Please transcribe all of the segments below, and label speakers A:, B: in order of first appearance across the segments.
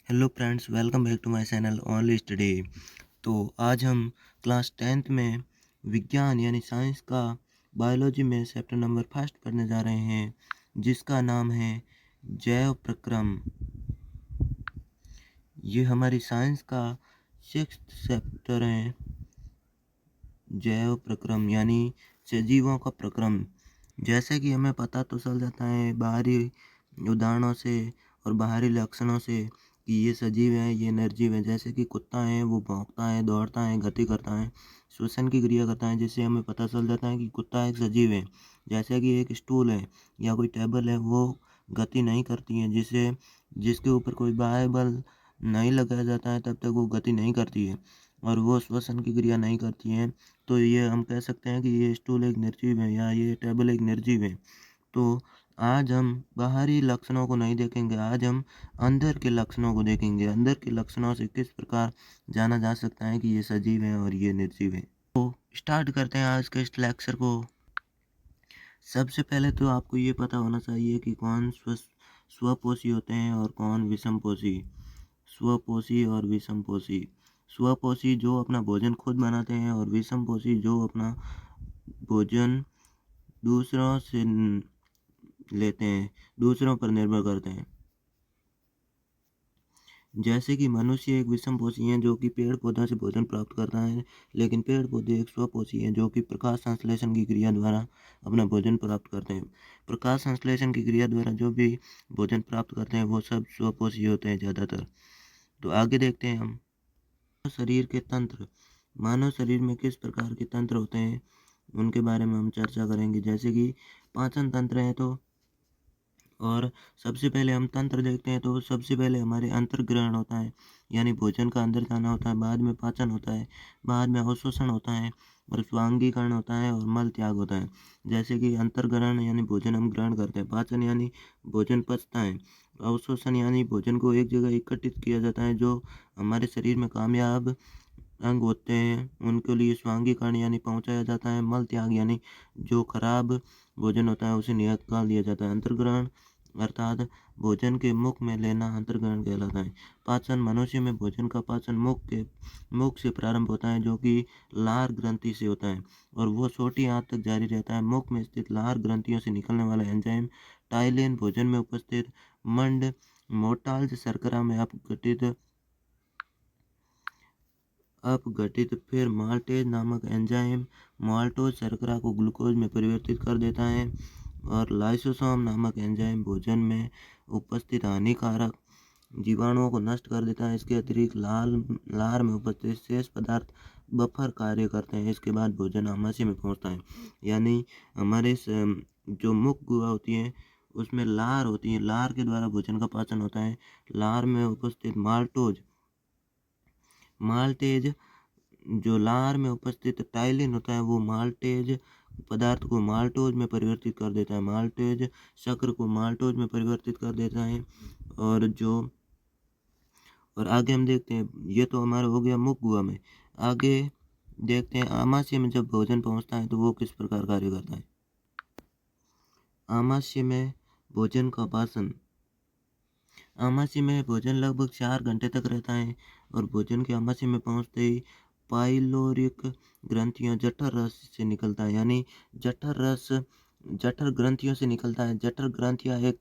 A: Hello friends, welcome back to my channel only study. तो आज हम क्लास 10th में विज्ञान यानी साइंस का बायोलॉजी में चैप्टर नंबर फर्स्ट पढ़ने जा रहे हैं, जिसका नाम है जैव प्रक्रम। ये हमारी साइंस का 6th चैप्टर है। जैव प्रक्रम यानी सजीवों का प्रक्रम। जैसे कि हमें पता तो चल जाता है बाहरी उदाहरणों से और बाहरी लक्षणों से कि ये सजीव है, ये निर्जीव है। जैसे कि कुत्ता है, वो भौंकता है, दौड़ता है, गति करता है, श्वसन की क्रिया करता है, जिससे हमें पता चल जाता है कि कुत्ता एक सजीव है। जैसे कि एक स्टूल है या कोई टेबल है, वो गति नहीं करती है, जिसके ऊपर कोई बाह्य बल नहीं लगाया जाता है तब तक वो गति नहीं करती है और वो श्वसन की क्रिया नहीं करती है। तो ये हम कह सकते हैं कि ये स्टूल एक निर्जीव है या ये टेबल एक निर्जीव है। तो आज हम बाहरी लक्षणों को नहीं देखेंगे, आज हम अंदर के लक्षणों को देखेंगे। अंदर के लक्षणों से किस प्रकार जाना जा सकता है कि ये सजीव है और ये निर्जीव है। तो स्टार्ट करते हैं आज के इस लेक्चर को। सबसे पहले तो आपको ये पता होना चाहिए कि कौन स्वपोषी होते हैं और कौन विषमपोषी। स्वपोषी और विषमपोषी। स्वपोषी जो अपना भोजन खुद बनाते हैं और विषमपोषी जो अपना भोजन दूसरों से लेते हैं, दूसरों पर निर्भर करते हैं। जैसे कि मनुष्य एक विषमपोषी है जो कि पेड़ पौधों से भोजन प्राप्त करता है, लेकिन पेड़ पौधे एक स्वपोषी है जो कि प्रकाश संश्लेषण की क्रिया द्वारा अपना भोजन प्राप्त करते हैं। प्रकाश संश्लेषण की क्रिया द्वारा जो भी भोजन प्राप्त करते हैं वो सब स्वपोषी होते हैं ज़्यादातर। तो आगे देखते हैं हम शरीर के तंत्र। मानव शरीर में किस प्रकार के तंत्र होते हैं उनके बारे में हम चर्चा करेंगे। जैसे कि पाचन तंत्र है, तो और सबसे पहले हम तंत्र देखते हैं तो सबसे पहले हमारे अंतर्ग्रहण होता है, यानी भोजन का अंदर जाना होता है। बाद में पाचन होता है, बाद में अवशोषण होता है और स्वांगीकरण होता है और मल त्याग होता है। जैसे कि अंतर्ग्रहण यानी भोजन हम ग्रहण करते हैं, पाचन यानी भोजन पचता है, अवशोषण यानी भोजन को एक जगह एकत्रित किया जाता है। जो हमारे शरीर में कामयाब अंग होते हैं उनके लिए स्वांगीकरण यानी पहुंचाया जाता है। मल त्याग यानी जो खराब भोजन होता है उसे निकाल दिया जाता है। अंतर्ग्रहण अर्थात भोजन के मुख में लेना अंतर्ग्रहण कहलाता है। पाचन मनुष्य में भोजन का पाचन मुख से प्रारंभ होता है, जो कि लार ग्रंथि से होता है और वो छोटी आंत तक जारी रहता है। मुख में स्थित लार ग्रंथियों से निकलने वाला एंजाइम टाइलिन भोजन में उपस्थित मंड मोर्टाल्ज शर्करा में अपघटित फिर माल्टेज नामक एंजाइम माल्टोज शर्करा को ग्लूकोज में परिवर्तित कर देता है और लाइसोसोम नामक एंजाइम भोजन में उपस्थित हानिकारक जीवाणुओं को नष्ट कर देता है। इसके अतिरिक्त लार में उपस्थित शेष पदार्थ बफर कार्य करते हैं। इसके बाद भोजन आमाशय में पहुंचता है, यानी हमारे जो मुख गुहा होती है उसमें लार होती है, लार के द्वारा भोजन का पाचन होता है। लार में उपस्थित माल्टेज जो लार में उपस्थित टाइलिन होता है वो माल्टेज पदार्थ को माल्टोज में परिवर्तित कर देता है, माल्टेज शक्र को माल्टोज में परिवर्तित कर देता है। और आगे हम देखते हैं, ये तो हमारा हो गया मुख गुहा में। आगे देखते हैं आमाशय में जब भोजन पहुंचता है तो वो किस प्रकार कार्य करता है। आमाशय में भोजन का पाचन। आमाशय में भोजन लगभग 4 घंटे तक रहता है और भोजन के आमाशय में पहुंचते ही पाइलोरिक ग्रंथियां जठर रस से निकलता है, यानी जठर ग्रंथियों से निकलता है। जठर ग्रंथियां एक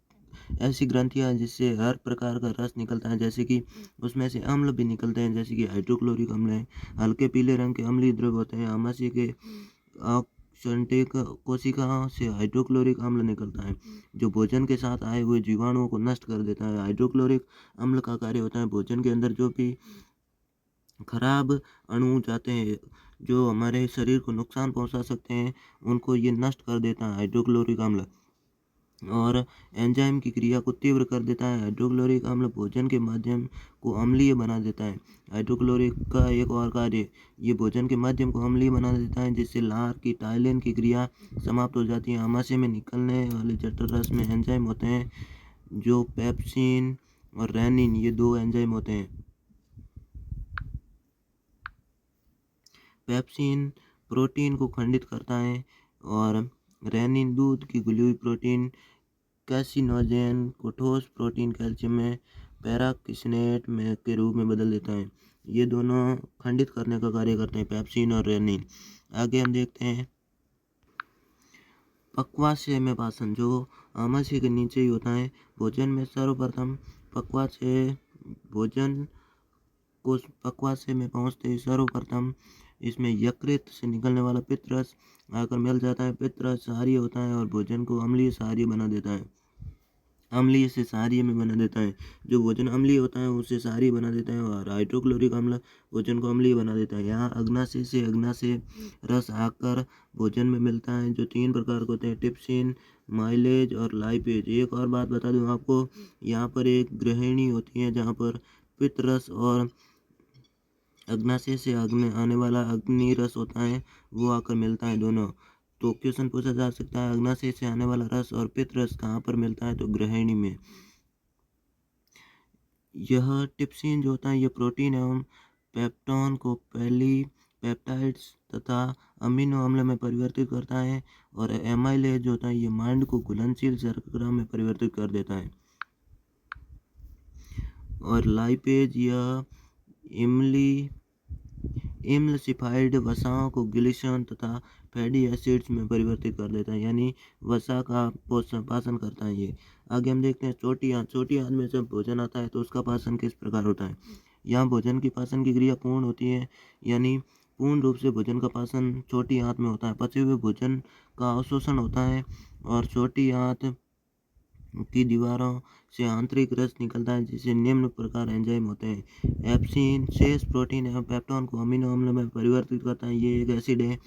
A: ऐसी ग्रंथियां हैं जिससे हर प्रकार का रस निकलता है, जैसे कि उसमें से अम्ल भी निकलते हैं, जैसे कि हाइड्रोक्लोरिक अम्ल है। हल्के पीले रंग के अम्लीय द्रव होते हैं। आमाशय के ऑक्संटिक कोशिकाओं से हाइड्रोक्लोरिक अम्ल निकलता है जो भोजन के साथ आए हुए जीवाणुओं को नष्ट कर देता है। हाइड्रोक्लोरिक अम्ल का कार्य होता है भोजन के अंदर जो भी खराब अणु जाते हैं जो हमारे शरीर को नुकसान पहुंचा सकते हैं, उनको ये नष्ट कर देता है हाइड्रोक्लोरिक अम्ल, और एंजाइम की क्रिया को तीव्र कर देता है। हाइड्रोक्लोरिक अम्ल भोजन के माध्यम को अम्लीय बना देता है। हाइड्रोक्लोरिक का एक और कार्य, ये भोजन के माध्यम को अम्लीय बना देता है, जिससे लार की टाइलिन की क्रिया समाप्त हो जाती है। आमाशय में निकलने वाले जठर रस में एंजाइम होते हैं जो पेप्सिन और रेनिन, ये 2 एंजाइम होते हैं। पेप्सिन प्रोटीन को खंडित करता है और रेनिन दूध की घुली हुई प्रोटीन कैसिनोजेन को ठोस प्रोटीन कैल्शियम में पैराकिसिनेट में के रूप में बदल देता है। ये दोनों खंडित करने का कार्य करते हैं, पेप्सिन और रेनिन। आगे हम देखते हैं पक्वाशय में पाचन, जो आमाशय के नीचे ही होता है। भोजन में सर्वप्रथम पक्वाशय भोजन को पक्वाशय में पहुंचते ही सर्वप्रथम इसमें यकृत से निकलने वाला पित्तरस आकर मिल जाता है। पित्तरस क्षारीय होता है और भोजन को अम्लीय क्षारीय बना देता है। अम्लीय से क्षारीय में बना देता है। जो भोजन अम्लीय होता है उसे क्षारीय बना देता है और हाइड्रोक्लोरिक अम्ल भोजन को अम्लीय बना देता है। यहाँ अग्नाशय से अग्नाशय रस आकर भोजन में मिलता है, जो 3 प्रकार के होते हैं, टिप्सिन, माइलेज और लाइपेज। एक और बात बता दूं आपको, यहाँ पर एक गृहिणी होती है जहाँ पर पित्त रस और अग्नाशय से आने वाला अग्नि रस होता है, वो आकर मिलता है दोनों। तो क्वेश्चन पूछा जा सकता है अग्नाशय से आने वाला रस और पित्त रस कहाँ पर मिलता है, तो गृहिणी में। यह टिप्सिन जो होता है ये प्रोटीन एवं पेप्टोन को पेप्टाइड्स तथा अमीनो अम्ल में परिवर्तित करता है और एमाइलेज जो होता है ये मांड को घुलनशील शर्करा में परिवर्तित कर देता है। और लाइपेज यह इम्लसिफाइड वसाओं को ग्लिसरॉल तथा फैटी एसिड्स में परिवर्तित कर देता है, यानी वसा का पाचन करता है ये। आगे हम देखते हैं छोटी आंत। छोटी आंत में जब भोजन आता है तो उसका पाचन किस प्रकार होता है। यहाँ भोजन की पाचन की क्रिया पूर्ण होती है, यानी पूर्ण रूप से भोजन का पाचन छोटी आंत में होता है। पचे हुए भोजन का अवशोषण होता है और छोटी आंत की दीवारों से आंतरिक रस निकलता है, जिसे निम्न प्रकार एंजाइम होते हैं। एप्सिन शेष प्रोटीन एवं पेप्टोन को अमीनो अम्ल में परिवर्तित करता है, ये एक एसिड है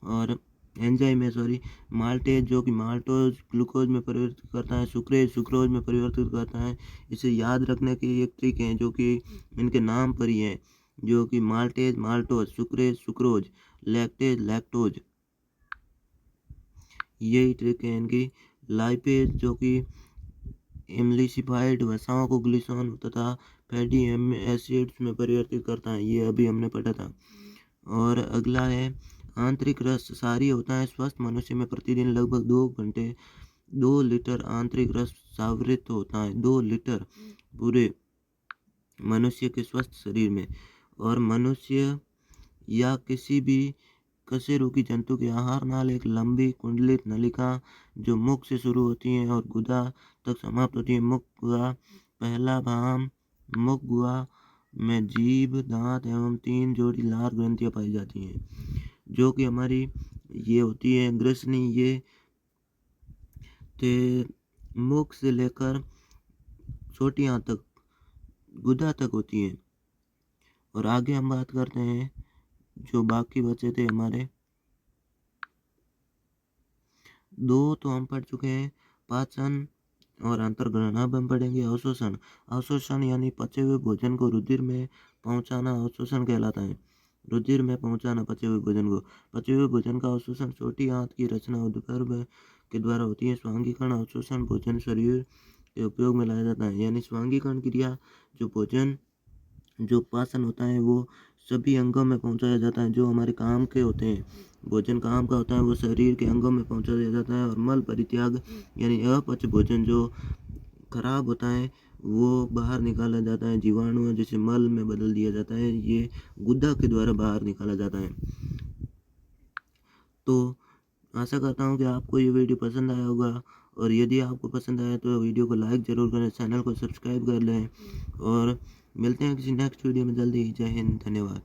A: और एंजाइम है माल्टेज जो कि माल्टोज ग्लूकोज में परिवर्तित करता है, सुक्रेज सुक्रोज में परिवर्तित करता है। इसे याद रखने की एक ट्रिक है जो कि इनके नाम पर ही है, जो कि maltase maltose, sucrase sucrose, lactase lactose, यही ट्रिक है इनकी। लाइपेज जो कि एम्लिसिफाइड वसाओं को ग्लिसरॉल तथा फैटी एसिड्स में परिवर्तित करता है, ये अभी हमने पढ़ा था। और अगला है आंतरिक रस क्षारीय होता है। स्वस्थ मनुष्य में प्रतिदिन लगभग 2 लीटर आंतरिक रस स्रावित होता है। 2 लीटर पूरे मनुष्य के स्वस्थ शरीर में। और मनुष्य या किसी भी कशेरुकी जंतु के आहार नाल एक लंबी कुंडलित नलिका जो मुख से शुरू होती है और गुदा तक समाप्त होती है। मुख गुहा पहला भाग। मुख गुहा में जीभ, दांत एवं 3 जोड़ी लार ग्रंथियां पाई जाती हैं, जो कि हमारी ये होती है ग्रसनी। ये मुख से लेकर छोटी आंत तक गुदा तक होती है। और आगे हम बात करते हैं जो बाकी बचे थे हमारे 2 तो हम पढ़ चुके हैं, पाचन और अंतर्ग्रहण। अब हम पढ़ेंगे अवशोषण। अवशोषण यानी पचे हुए भोजन को रुधिर में पहुंचाना अवशोषण कहलाता है। रुधिर में पहुंचाना पचे हुए भोजन को। पचे हुए भोजन का अवशोषण छोटी आंत की रचना उदगर्भ के द्वारा होती है। स्वांगीकरण अवशोषण भोजन शरीर के उपयोग में लाया जाता है, यानी स्वांगीकरण क्रिया जो भोजन जो पाचन होता है वो सभी अंगों में पहुंचाया जाता है। जो हमारे काम के होते हैं, भोजन काम का होता है, वो शरीर के अंगों में पहुंचाया जाता है। और मल परित्याग यानी अपच भोजन जो खराब होता है वो बाहर निकाला जाता है। जीवाणु जिसे मल में बदल दिया जाता है, ये गुदा के द्वारा बाहर निकाला जाता है। तो आशा करता हूँ कि आपको ये वीडियो पसंद आया होगा, और यदि आपको पसंद आया तो वीडियो को लाइक ज़रूर करें, चैनल को सब्सक्राइब कर लें, और मिलते हैं किसी नेक्स्ट वीडियो में जल्दी ही। जय हिंद, धन्यवाद।